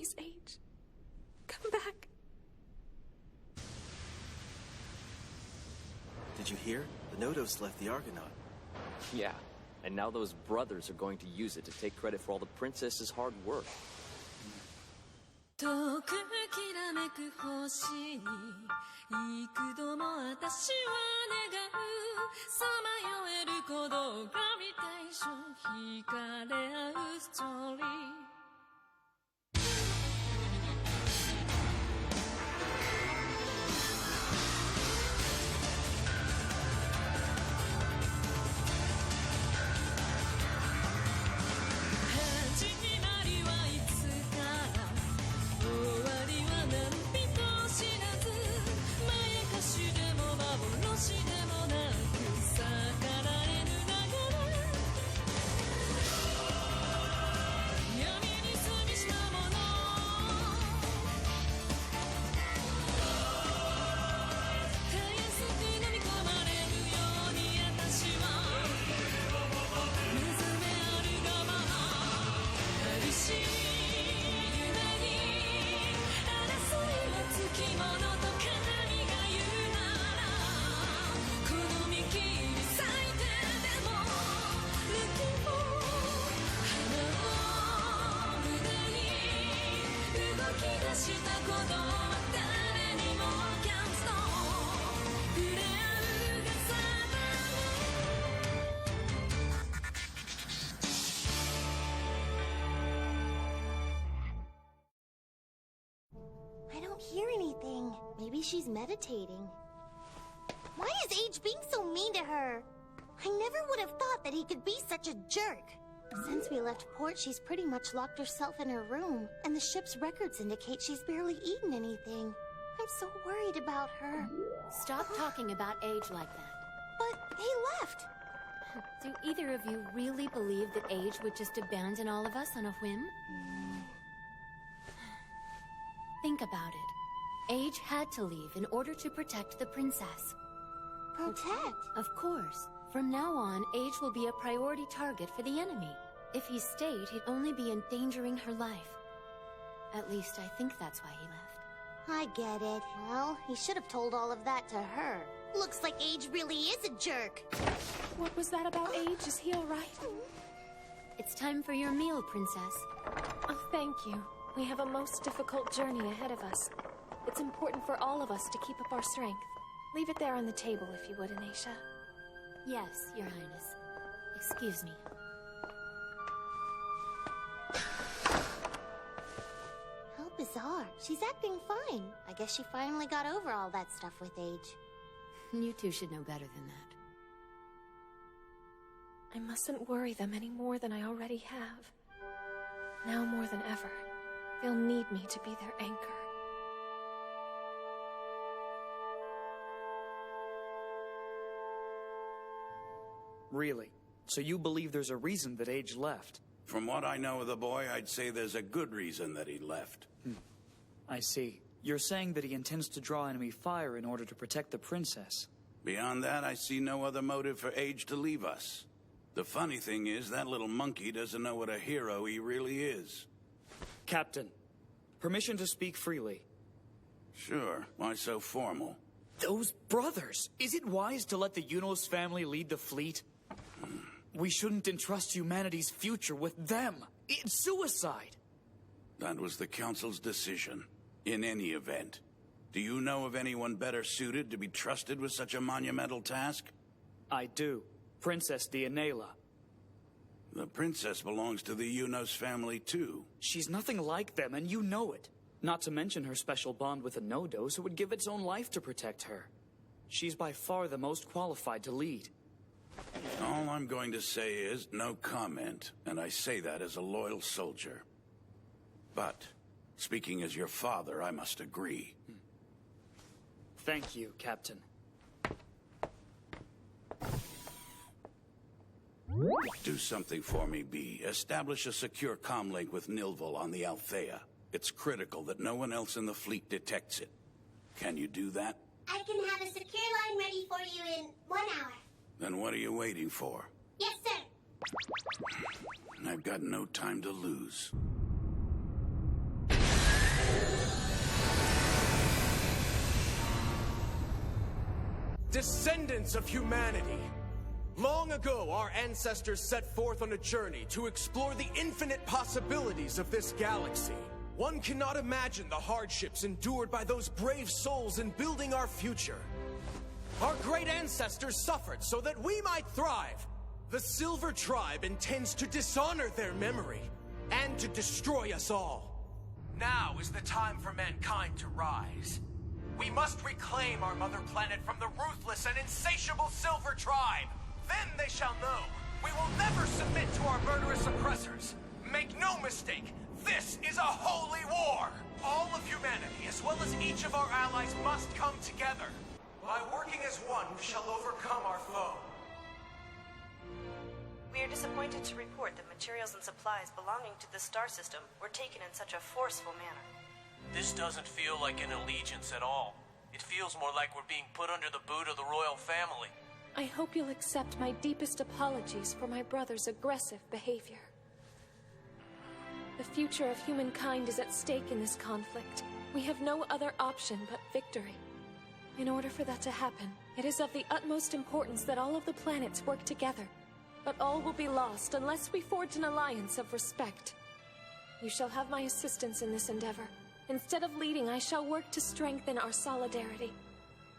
Please, Age. Come back. Did you hear? The Nodos left the Argonaut. Yeah, and now those brothers are going to use it to take credit for all the princess's hard work. 遠くきらめく星に幾度も私は願うさまよえる鼓動グラビテーション惹かれ合うストーリー I don't hear anything. Maybe she's meditating. Why is Age being so mean to her? I never would have thought that he could be such a jerk. Since we left port, she's pretty much locked herself in her room, and the ship's records indicate she's barely eaten anything. I'm so worried about her. Stop talking about Age like that. But he left. Do either of you really believe that Age would just abandon all of us on a whim? Think about it. Age had to leave in order to protect the princess. Protect? Of course. From now on, Age will be a priority target for the enemy. If he stayed, he'd only be endangering her life. At least I think that's why he left. I get it. Well, he should have told all of that to her. Looks like Age really is a jerk. What was that about Age? Is he all right? It's time for your meal, princess. Oh, thank you. We have a most difficult journey ahead of us. It's important for all of us to keep up our strength. Leave it there on the table, if you would, Anisha. Yes, Your Highness. Excuse me. How bizarre. She's acting fine. I guess she finally got over all that stuff with Age. You two should know better than that. I mustn't worry them any more than I already have. Now more than ever, they'll need me to be their anchor. Really? So you believe there's a reason that Age left? From what I know of the boy, I'd say there's a good reason that he left. I see. You're saying that he intends to draw enemy fire in order to protect the princess. Beyond that, I see no other motive for Age to leave us. The funny thing is, that little monkey doesn't know what a hero he really is. Captain, permission to speak freely. Sure. Why so formal? Those brothers! Is it wise to let the Yunos family lead the fleet? We shouldn't entrust humanity's future with them. It's suicide. That was the Council's decision. In any event, do you know of anyone better suited to be trusted with such a monumental task? I do. Princess Deianela. The princess belongs to the Yunos family, too. She's nothing like them, and you know it. Not to mention her special bond with the Nodos, who would give its own life to protect her. She's by far the most qualified to lead. All I'm going to say is no comment, and I say that as a loyal soldier. But, speaking as your father, I must agree. Thank you, Captain. Do something for me, B. Establish a secure comm link with Nilval on the Althea. It's critical that no one else in the fleet detects it. Can you do that? I can have a secure line ready for you in 1 hour. Then what are you waiting for? Yes, sir. I've got no time to lose. Descendants of humanity! Long ago, our ancestors set forth on a journey to explore the infinite possibilities of this galaxy. One cannot imagine the hardships endured by those brave souls in building our future. Our great ancestors suffered so that we might thrive. The Silver Tribe intends to dishonor their memory and to destroy us all. Now is the time for mankind to rise. We must reclaim our mother planet from the ruthless and insatiable Silver Tribe. Then they shall know we will never submit to our murderous oppressors. Make no mistake, this is a holy war. All of humanity, as well as each of our allies, must come together. By working as one, we shall overcome our foe. We are disappointed to report that materials and supplies belonging to the star system were taken in such a forceful manner. This doesn't feel like an allegiance at all. It feels more like we're being put under the boot of the royal family. I hope you'll accept my deepest apologies for my brother's aggressive behavior. The future of humankind is at stake in this conflict. We have no other option but victory. In order for that to happen, it is of the utmost importance that all of the planets work together. But all will be lost unless we forge an alliance of respect. You shall have my assistance in this endeavor. Instead of leading, I shall work to strengthen our solidarity.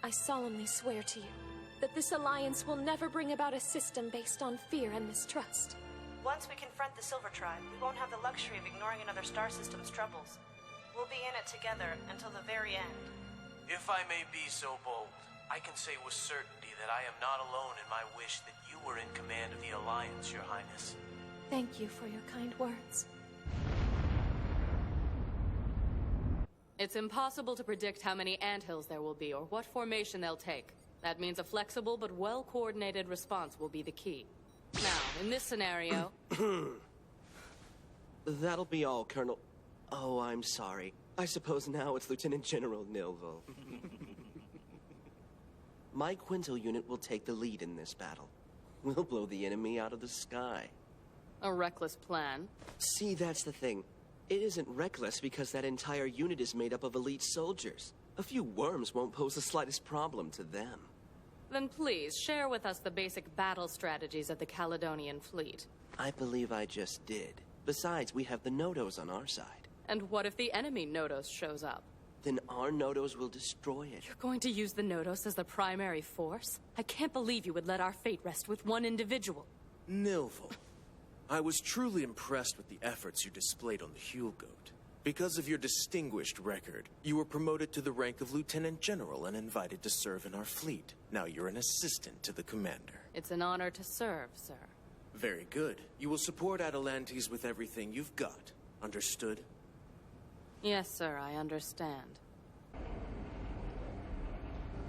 I solemnly swear to you that this alliance will never bring about a system based on fear and mistrust. Once we confront the Silver Tribe, we won't have the luxury of ignoring another star system's troubles. We'll be in it together until the very end. If I may be so bold, I can say with certainty that I am not alone in my wish that you were in command of the Alliance, Your Highness. Thank you for your kind words. It's impossible to predict how many anthills there will be or what formation they'll take. That means a flexible but well-coordinated response will be the key. Now, in this scenario... That'll be all, Colonel... Oh, I'm sorry. I suppose now it's Lieutenant General Nilvo. My Quinto unit will take the lead in this battle. We'll blow the enemy out of the sky. A reckless plan. See, that's the thing. It isn't reckless because that entire unit is made up of elite soldiers. A few worms won't pose the slightest problem to them. Then please, share with us the basic battle strategies of the Caledonian fleet. I believe I just did. Besides, we have the Nodos on our side. And what if the enemy Nodos shows up? Then our Nodos will destroy it. You're going to use the Nodos as the primary force? I can't believe you would let our fate rest with one individual. Nilvo, I was truly impressed with the efforts you displayed on the Huelgoat. Because of your distinguished record, you were promoted to the rank of Lieutenant General and invited to serve in our fleet. Now you're an assistant to the commander. It's an honor to serve, sir. Very good. You will support Atalantes with everything you've got. Understood? Yes, sir, I understand.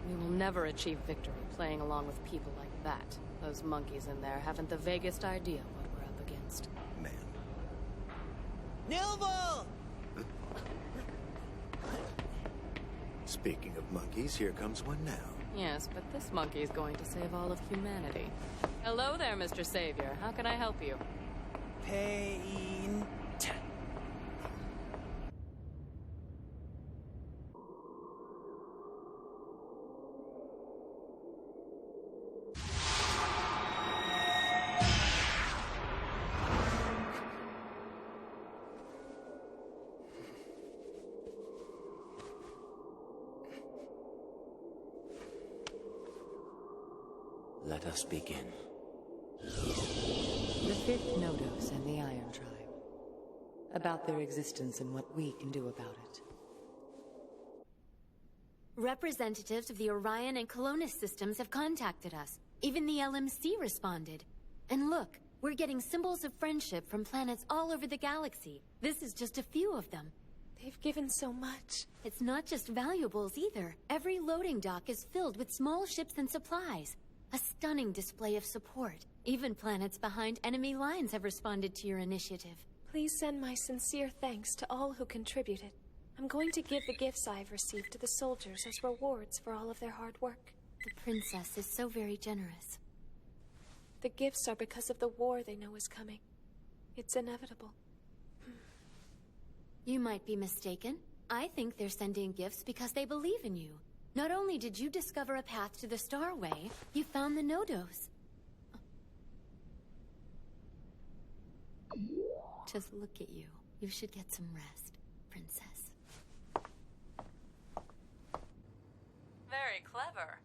We will never achieve victory playing along with people like that. Those monkeys in there haven't the vaguest idea what we're up against. Man. Nilvo! Speaking of monkeys, here comes one now. Yes, but this monkey is going to save all of humanity. Hello there, Mr. Savior. How can I help you? Pain. Let us begin. The Fifth Nodos and the Iron Tribe. About their existence and what we can do about it. Representatives of the Orion and Colonus systems have contacted us. Even the LMC responded. And look, we're getting symbols of friendship from planets all over the galaxy. This is just a few of them. They've given so much. It's not just valuables either. Every loading dock is filled with small ships and supplies. A stunning display of support. Even planets behind enemy lines have responded to your initiative. Please send my sincere thanks to all who contributed. I'm going to give the gifts I've received to the soldiers as rewards for all of their hard work. The princess is so very generous. The gifts are because of the war they know is coming. It's inevitable. You might be mistaken. I think they're sending gifts because they believe in you. Not only did you discover a path to the Starway, you found the Nodos. Just look at you. You should get some rest, Princess. Very clever.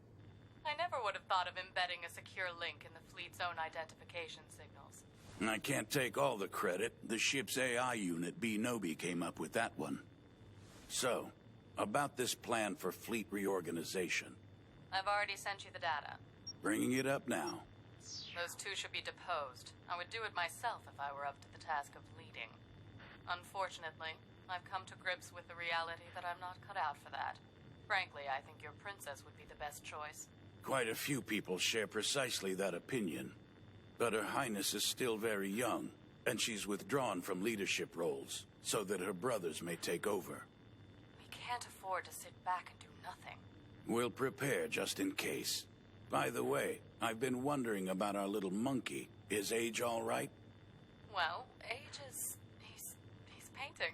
I never would have thought of embedding a secure link in the fleet's own identification signals. I can't take all the credit. The ship's AI unit, B-Nobi, came up with that one. So, about this plan for fleet reorganization. I've already sent you the data. Bringing it up now. Those two should be deposed. I would do it myself if I were up to the task of leading. Unfortunately, I've come to grips with the reality that I'm not cut out for that. Frankly, I think your princess would be the best choice. Quite a few people share precisely that opinion. But Her Highness is still very young, and she's withdrawn from leadership roles, so that her brothers may take over. We can't afford to sit back and do nothing. We'll prepare just in case. By the way, I've been wondering about our little monkey. Is Age all right? Well, Age is... he's painting.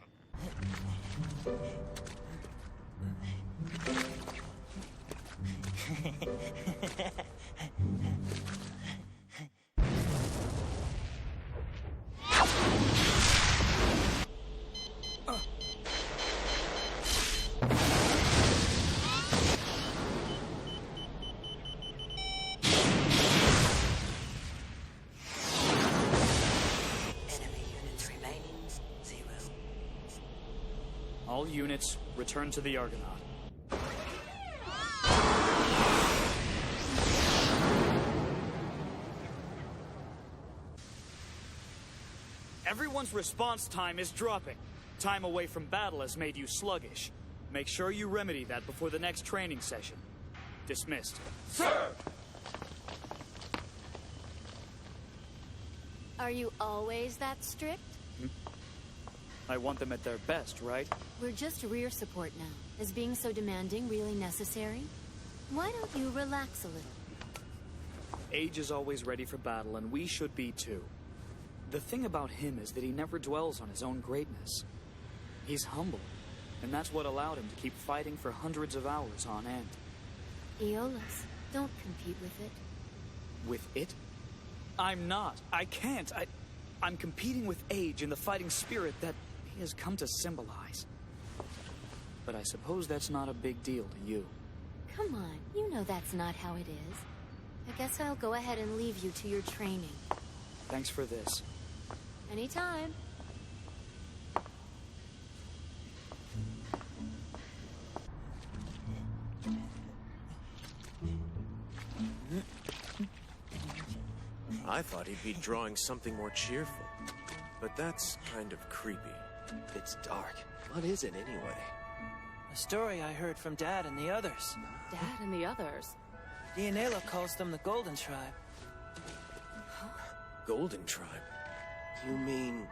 All units, return to the Argonaut. Everyone's response time is dropping. Time away from battle has made you sluggish. Make sure you remedy that before the next training session. Dismissed. Sir! Are you always that strict? I want them at their best, right? We're just rear support now. Is being so demanding really necessary? Why don't you relax a little? Age is always ready for battle, and we should be too. The thing about him is that he never dwells on his own greatness. He's humble, and that's what allowed him to keep fighting for hundreds of hours on end. Aeolus, don't compete with it. With it? I'm not. I can't. I'm competing with Age in the fighting spirit that he has come to symbolize. But I suppose that's not a big deal to you. Come on, you know that's not how it is. I guess I'll go ahead and leave you to your training. Thanks for this. Anytime. I thought he'd be drawing something more cheerful. But that's kind of creepy. It's dark. What is it anyway? A story I heard from Dad and the others. Dad and the others? Dianela calls them the Golden Tribe. Golden Tribe? You mean...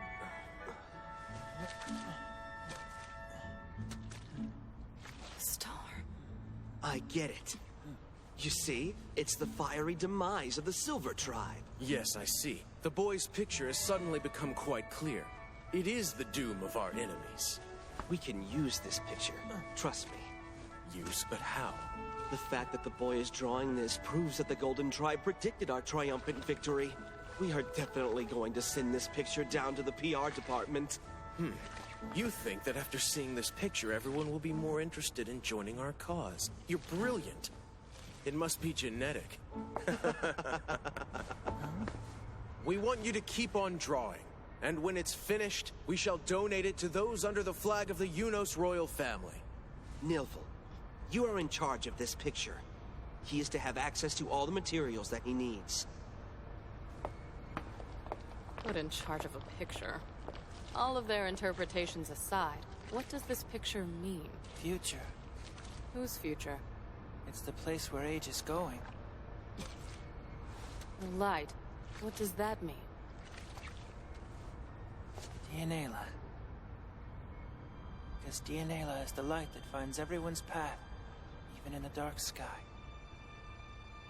Star. I get it. You see? It's the fiery demise of the Silver Tribe. Yes, I see. The boy's picture has suddenly become quite clear. It is the doom of our enemies. We can use this picture. Trust me. Use? But how? The fact that the boy is drawing this proves that the Golden Tribe predicted our triumphant victory. We are definitely going to send this picture down to the PR department. You think that after seeing this picture, everyone will be more interested in joining our cause. You're brilliant. It must be genetic. We want you to keep on drawing. And when it's finished, we shall donate it to those under the flag of the Unos royal family. Nilvel, you are in charge of this picture. He is to have access to all the materials that he needs. Put in charge of a picture. All of their interpretations aside, what does this picture mean? Future. Whose future? It's the place where Age is going. The light. What does that mean? Dianela. Because Dianela is the light that finds everyone's path, even in the dark sky.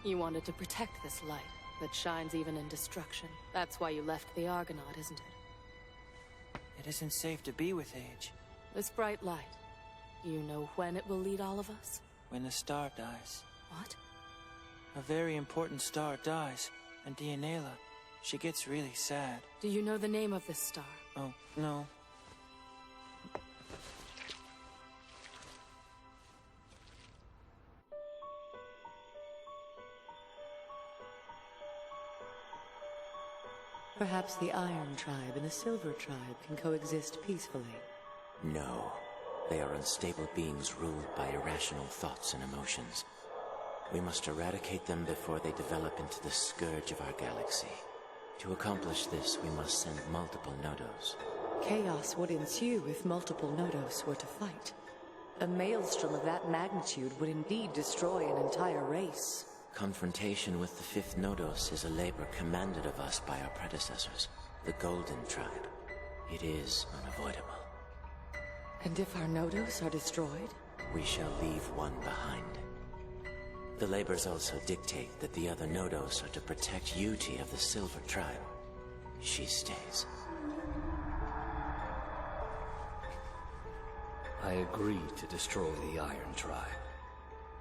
You wanted to protect this light that shines even in destruction. That's why you left the Argonaut, isn't it? It isn't safe to be with Age. This bright light. You know when it will lead all of us? when a star dies. What? A very important star dies, and Dionela, she gets really sad. Do you know the name of this star? Oh, no. Perhaps the Iron Tribe and the Silver Tribe can coexist peacefully. No. They are unstable beings ruled by irrational thoughts and emotions. We must eradicate them before they develop into the scourge of our galaxy. To accomplish this, we must send multiple Nodos. Chaos would ensue if multiple Nodos were to fight. A maelstrom of that magnitude would indeed destroy an entire race. Confrontation with the fifth Nodos is a labor commanded of us by our predecessors, the Golden Tribe. It is unavoidable. And if our Nodos are destroyed? We shall leave one behind. The labors also dictate that the other Nodos are to protect Yuti of the Silver Tribe. She stays. I agree to destroy the Iron Tribe.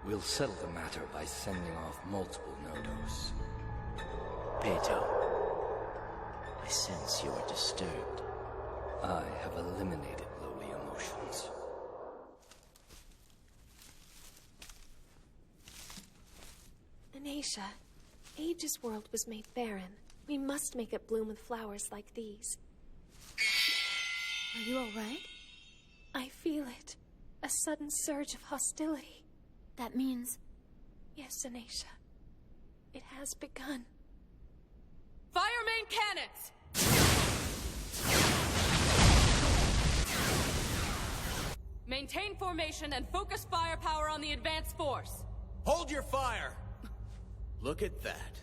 We'll settle the matter by sending off multiple Nodos. Peito, I sense you are disturbed. I have eliminated lowly emotions. Anisha, Age's world was made barren. We must make it bloom with flowers like these. Are you all right? I feel it. A sudden surge of hostility. That means... Yes, Anisha. It has begun. Fire main cannons! Maintain formation and focus firepower on the advanced force. Hold your fire! Look at that.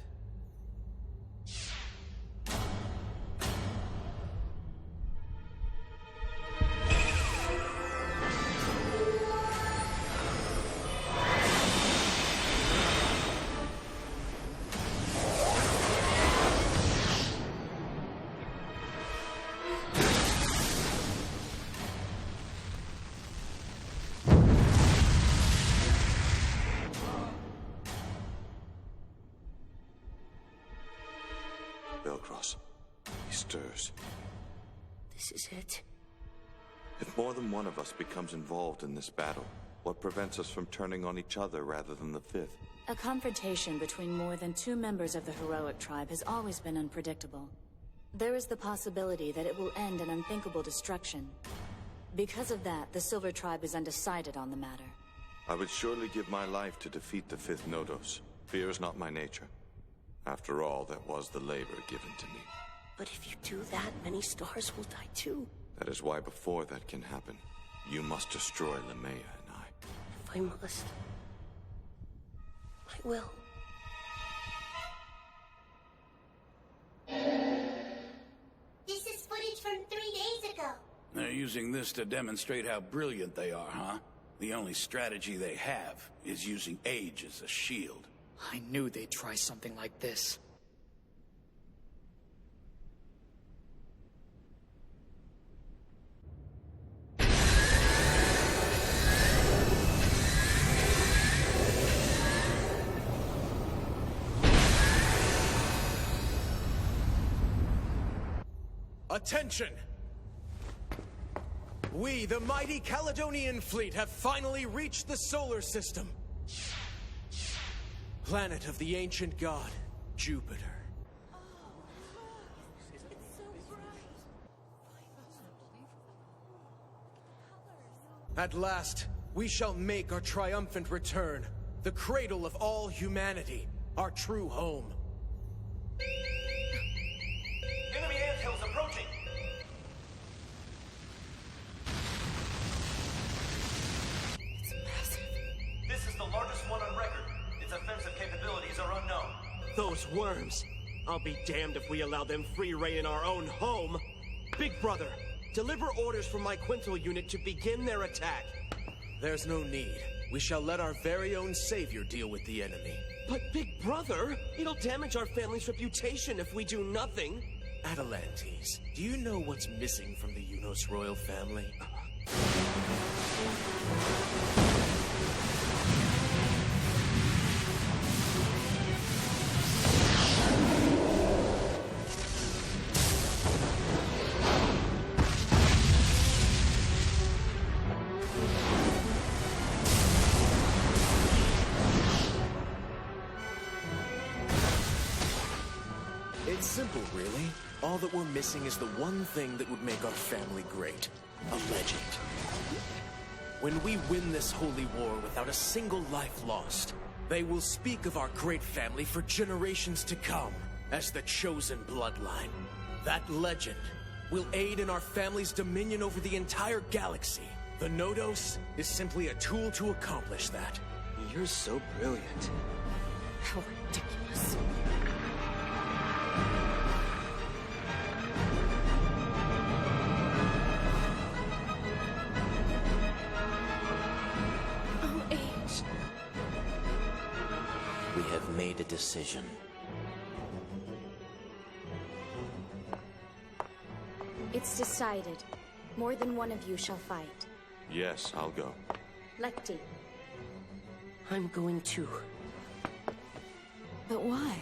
Belcross. He stirs. This is it. If more than one of us becomes involved in this battle, what prevents us from turning on each other rather than the fifth? A confrontation between more than two members of the heroic tribe has always been unpredictable. There is the possibility that it will end in unthinkable destruction. Because of that, the Silver Tribe is undecided on the matter. I would surely give my life to defeat the fifth Nodos. Fear is not my nature. After all, that was the labor given to me. But if you do that, many stars will die too. That is why before that can happen, you must destroy Lemaya and I. If I must, I will. This is footage from 3 days ago. They're using this to demonstrate how brilliant they are, huh? The only strategy they have is using Age as a shield. I knew they'd try something like this. Attention! We, the mighty Caledonian fleet, have finally reached the solar system. Planet of the ancient god, Jupiter. At last, we shall make our triumphant return. The cradle of all humanity, our true home. Enemy anthills approaching! It's massive. This is the largest one on record. Its offensive capabilities are unknown. Those worms! I'll be damned if we allow them free reign in our own home! Big Brother, deliver orders for my Quintal unit to begin their attack. There's no need. We shall let our very own savior deal with the enemy. But Big Brother, it'll damage our family's reputation if we do nothing. Atalantes, do you know what's missing from the Unos royal family? simple, really. All that we're missing is the one thing that would make our family great. A legend. When we win this holy war without a single life lost, they will speak of our great family for generations to come as the chosen bloodline. That legend will aid in our family's dominion over the entire galaxy. The Nodos is simply a tool to accomplish that. You're so brilliant. How ridiculous. Oh, Age. We have made a decision. It's decided. More than one of you shall fight. Yes, I'll go. Lekti. I'm going too. But why?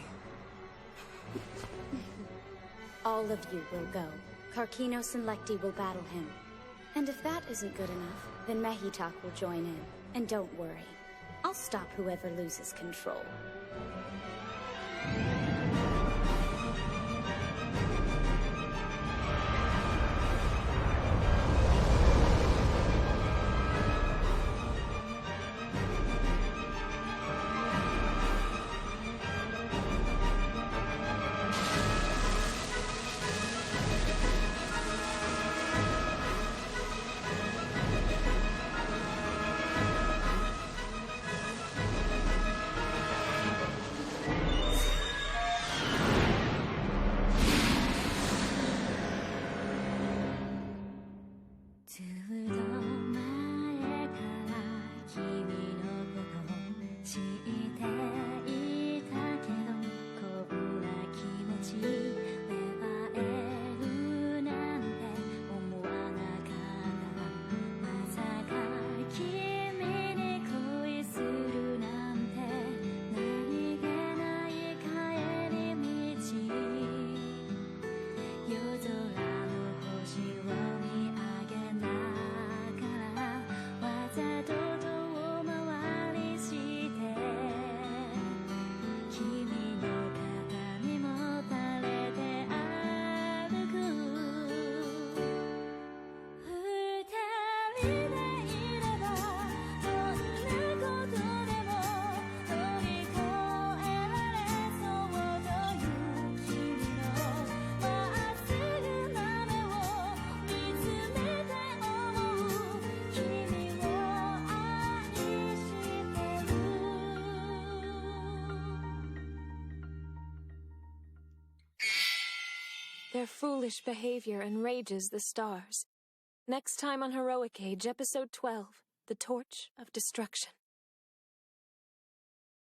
All of you will go. Karkinos and Lekti will battle him. And if that isn't good enough, then Mehitak will join in. And don't worry. I'll stop whoever loses control. Their foolish behavior enrages the stars. Next time on Heroic Age, Episode 12, The Torch of Destruction.